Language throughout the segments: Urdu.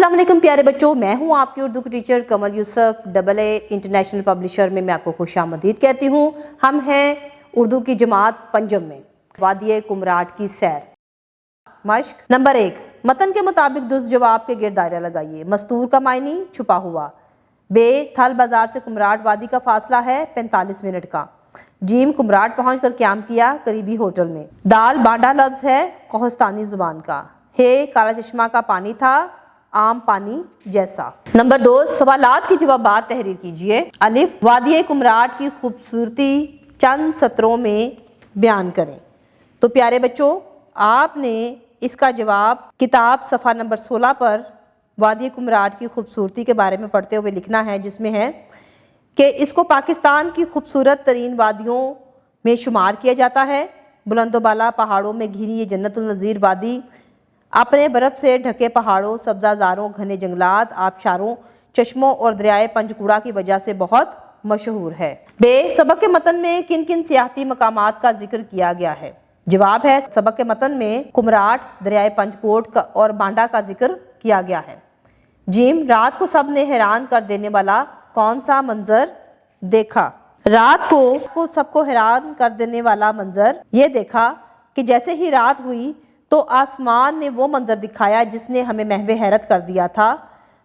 السلام علیکم پیارے بچوں، میں ہوں آپ کی اردو کی ٹیچر کمل یوسف AA انٹرنیشنل پبلشر میں آپ کو خوش آمدید کہتی ہوں۔ ہم ہیں اردو کی جماعت پنجم میں وادی کمراٹ کی سیر۔ مشق نمبر 1، متن کے مطابق درست جواب کے گرد دائرہ لگائیے۔ مستور کا معنی چھپا ہوا۔ بے، تھل بازار سے کمراٹ وادی کا فاصلہ ہے 45 منٹ کا۔ جیم، کمراٹ پہنچ کر قیام کیا قریبی ہوٹل میں۔ دال، بانڈا لفظ ہے کوہستانی زبان کا۔ ہے، کالا چشمہ کا پانی تھا، عام پانی جیسا۔ نمبر 2، سوالات کی جوابات تحریر کیجئے۔ الف، وادی کمراٹ کی خوبصورتی چند سطروں میں بیان کریں۔ تو پیارے بچوں، آپ نے اس کا جواب کتاب صفحہ نمبر 16 پر وادی کمراٹ کی خوبصورتی کے بارے میں پڑھتے ہوئے لکھنا ہے، جس میں ہے کہ اس کو پاکستان کی خوبصورت ترین وادیوں میں شمار کیا جاتا ہے۔ بلند و بالا پہاڑوں میں گھری یہ جنت النظیر وادی اپنے برف سے ڈھکے پہاڑوں، سبزہ زاروں، گھنے جنگلات، آبشاروں، چشموں اور دریائے پنجکوڑا کی وجہ سے بہت مشہور ہے۔ بے، سبق کے متن میں کن کن سیاحتی مقامات کا ذکر کیا گیا ہے؟ جواب ہے، سبق کے متن میں کمراٹ، دریائے پنجکوٹ اور بانڈا کا ذکر کیا گیا ہے۔ جیم، رات کو سب نے حیران کر دینے والا کون سا منظر دیکھا؟ رات کو سب کو حیران کر دینے والا منظر یہ دیکھا کہ جیسے ہی رات ہوئی تو آسمان نے وہ منظر دکھایا جس نے ہمیں محو حیرت کر دیا تھا۔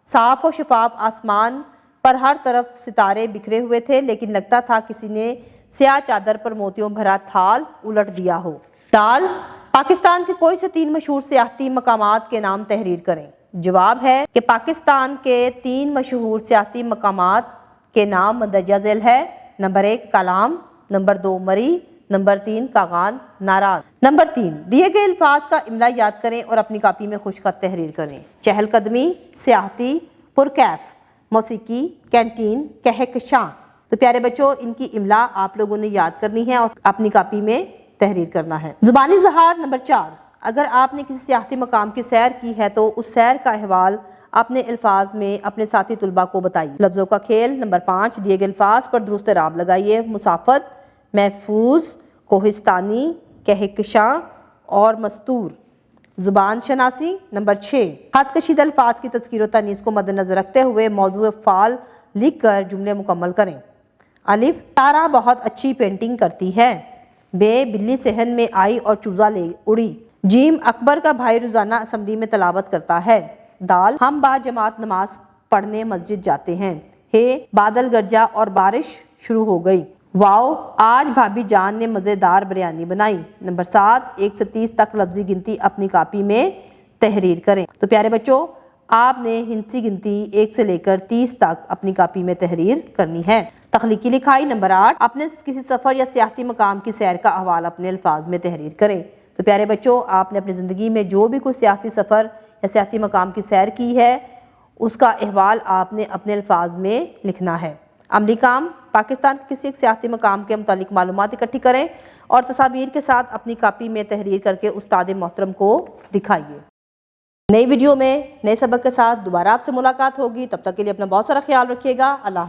صاف و شفاف آسمان پر ہر طرف ستارے بکھرے ہوئے تھے، لیکن لگتا تھا کسی نے سیاہ چادر پر موتیوں بھرا تھال الٹ دیا ہو۔ دال، پاکستان کے کوئی سے 3 مشہور سیاحتی مقامات کے نام تحریر کریں۔ جواب ہے کہ پاکستان کے 3 مشہور سیاحتی مقامات کے نام مندرجہ ذیل ہے۔ نمبر 1، کالام، نمبر 2، مری، نمبر 3، کاغان ناران۔ نمبر 3، دیے گئے الفاظ کا املا یاد کریں اور اپنی کاپی میں خوش خط تحریر کریں۔ چہل قدمی، سیاحتی، پرکیف، موسیقی، کینٹین، کہکشاں۔ تو پیارے بچوں، ان کی املا آپ لوگوں نے یاد کرنی ہے اور اپنی کاپی میں تحریر کرنا ہے۔ زبانی اظہار نمبر 4، اگر آپ نے کسی سیاحتی مقام کی سیر کی ہے تو اس سیر کا احوال اپنے الفاظ میں اپنے ساتھی طلباء کو بتائیے۔ لفظوں کا کھیل نمبر 5، دیے گئے الفاظ پر درست اعراب لگائیے۔ مسافت، محفوظ، کوہستانی، کہکشاں اور مستور۔ زبان شناسی نمبر 6، خط کشیدہ الفاظ کی تذکیر و تانیث کو مد نظر رکھتے ہوئے موضوع فعال لکھ کر جملے مکمل کریں۔ الف، تارا بہت اچھی پینٹنگ کرتی ہے۔ بے، بلی صحن میں آئی اور چوزا لے اڑی۔ جیم، اکبر کا بھائی روزانہ اسمبلی میں تلاوت کرتا ہے۔ دال، ہم با جماعت نماز پڑھنے مسجد جاتے ہیں۔ ہے، بادل گرجا اور بارش شروع ہو گئی۔ واو، آج بھابھی جان نے مزیدار بریانی بنائی۔ نمبر 7، 1 سے 30 تک لفظی گنتی اپنی کاپی میں تحریر کریں۔ تو پیارے بچوں، آپ نے ہندسی گنتی 1 سے لے کر 30 تک اپنی کاپی میں تحریر کرنی ہے۔ تخلیقی لکھائی نمبر 8، اپنے کسی سفر یا سیاحتی مقام کی سیر کا احوال اپنے الفاظ میں تحریر کریں۔ تو پیارے بچوں، آپ نے اپنی زندگی میں جو بھی کوئی سیاحتی سفر یا سیاحتی مقام کی سیر کی ہے، اس کا احوال آپ نے اپنے الفاظ میں لکھنا ہے۔ عملی کام، پاکستان کے کسی ایک سیاحتی مقام کے متعلق معلومات اکٹھی کریں اور تصاویر کے ساتھ اپنی کاپی میں تحریر کر کے استاد محترم کو دکھائیے۔ نئی ویڈیو میں نئے سبق کے ساتھ دوبارہ آپ سے ملاقات ہوگی، تب تک کے لیے اپنا بہت سارا خیال رکھیے گا۔ اللہ